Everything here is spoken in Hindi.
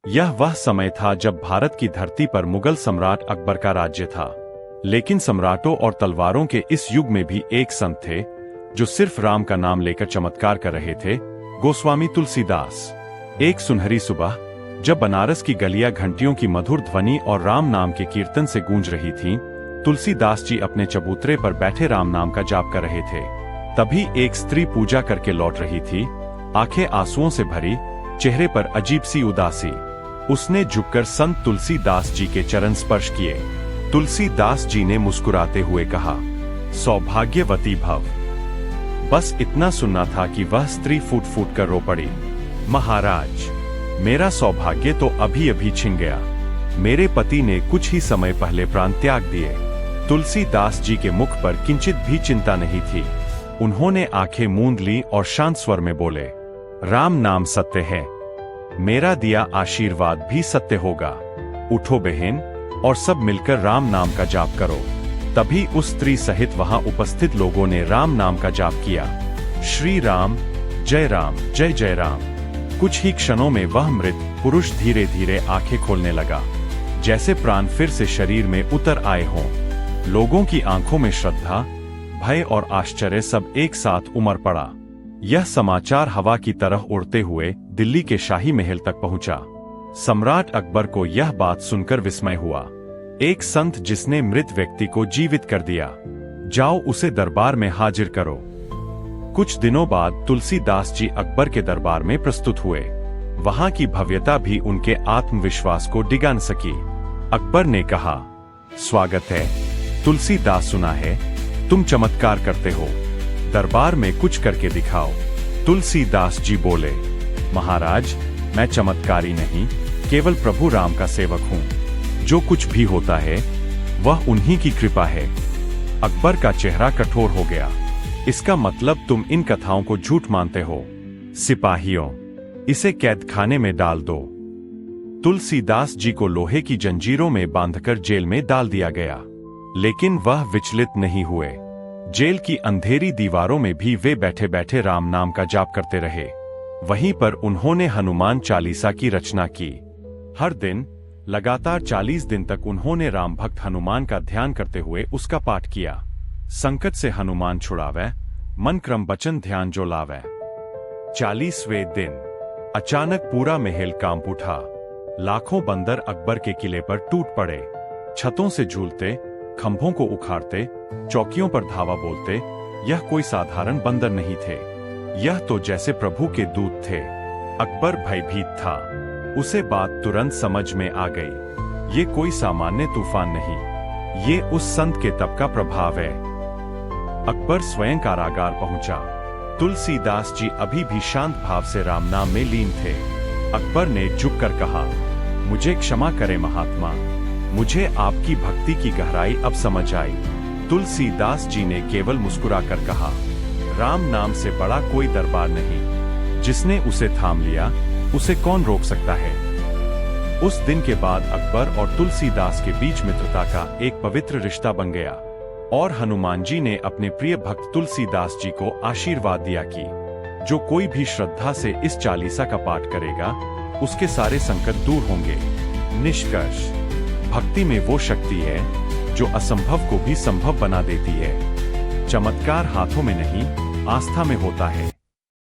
यह वह समय था जब भारत की धरती पर मुगल सम्राट अकबर का राज्य था। लेकिन सम्राटों और तलवारों के इस युग में भी एक संत थे जो सिर्फ राम का नाम लेकर चमत्कार कर रहे थे, गोस्वामी तुलसीदास। एक सुनहरी सुबह जब बनारस की गलियां घंटियों की मधुर ध्वनि और राम नाम के कीर्तन से गूंज रही थीं, तुलसीदास जी अपने चबूतरे पर बैठे राम नाम का जाप कर रहे थे। तभी एक स्त्री पूजा करके लौट रही थी, आंखें आंसुओं से भरी, चेहरे पर अजीब सी उदासी। उसने झुककर संत तुलसीदास जी के चरण स्पर्श किए। तुलसीदास जी ने मुस्कुराते हुए कहा, सौभाग्यवती भव। बस इतना सुनना था कि वह स्त्री फूट फूट कर रो पड़ी, महाराज, मेरा सौभाग्य तो अभी अभी छिन गया। मेरे पति ने कुछ ही समय पहले प्राण त्याग दिए। तुलसीदास जी के मुख पर किंचित भी चिंता नहीं थी। उन्होंने आंखें मूंद ली और शांत स्वर में बोले, राम नाम सत्य है, मेरा दिया आशीर्वाद भी सत्य होगा। उठो बहन और सब मिलकर राम नाम का जाप करो। तभी उस स्त्री सहित वहां उपस्थित लोगों ने राम नाम का जाप किया। श्री राम, जय जय राम। कुछ ही क्षणों में वह मृत पुरुष धीरे धीरे आंखें खोलने लगा, जैसे प्राण फिर से शरीर में उतर आए हों। लोगों की आंखों में श्रद्धा, भय और आश्चर्य सब एक साथ उमड़ पड़ा। यह समाचार हवा की तरह उड़ते हुए दिल्ली के शाही महल तक पहुंचा। सम्राट अकबर को यह बात सुनकर विस्मय हुआ। एक संत जिसने मृत व्यक्ति को जीवित कर दिया, जाओ उसे दरबार में हाजिर करो। कुछ दिनों बाद तुलसीदास जी अकबर के दरबार में प्रस्तुत हुए। वहां की भव्यता भी उनके आत्मविश्वास को डिगा न सकी। अकबर ने कहा, स्वागत है तुलसीदास, सुना है तुम चमत्कार करते हो, दरबार में कुछ करके दिखाओ। तुलसीदास जी बोले, महाराज, मैं चमत्कारी नहीं, केवल प्रभु राम का सेवक हूँ। जो कुछ भी होता है वह उन्हीं की कृपा है। अकबर का चेहरा कठोर हो गया। इसका मतलब तुम इन कथाओं को झूठ मानते हो। सिपाहियों, इसे कैद खाने में डाल दो। तुलसीदास जी को लोहे की जंजीरों में बांधकर जेल में डाल दिया गया, लेकिन वह विचलित नहीं हुए। जेल की अंधेरी दीवारों में भी वे बैठे बैठे राम नाम का जाप करते रहे। वहीं पर उन्होंने हनुमान चालीसा की रचना की। हर दिन लगातार 40 दिन तक उन्होंने राम भक्त हनुमान का ध्यान करते हुए उसका पाठ किया। संकट से हनुमान छुड़ावे, मन क्रम वचन ध्यान जो लावे। 40वें दिन अचानक पूरा महल कांप उठा। लाखों बंदर अकबर के किले पर टूट पड़े। छतों से झूलते, खंभों को उखाड़ते, चौकियों पर धावा बोलते। यह कोई साधारण बंदर नहीं थे, यह तो जैसे प्रभु के दूत थे। अकबर भयभीत था। उसे बात तुरंत समझ में आ गई, ये कोई सामान्य तूफान नहीं, ये उस संत के तप का प्रभाव है। अकबर स्वयं कारागार पहुंचा। तुलसीदास जी अभी भी शांत भाव से राम नाम में लीन थे। अकबर ने झुककर कहा, मुझे क्षमा करें महात्मा, मुझे आपकी भक्ति की गहराई अब समझ आई। तुलसीदास जी ने केवल मुस्कुराकर कहा, राम नाम से बड़ा कोई दरबार नहीं। जिसने उसे थाम लिया, उसे कौन रोक सकता है। उस दिन के बाद अकबर और तुलसीदास के बीच मित्रता का एक पवित्र रिश्ता बन गया और हनुमान जी ने अपने प्रिय भक्त तुलसीदास जी को आशीर्वाद दिया कि जो कोई भी श्रद्धा से इस चालीसा का पाठ करेगा, उसके सारे संकट दूर होंगे। निष्कर्ष, भक्ति में वो शक्ति है जो असंभव को भी संभव बना देती है। चमत्कार हाथों में नहीं, आस्था में होता है।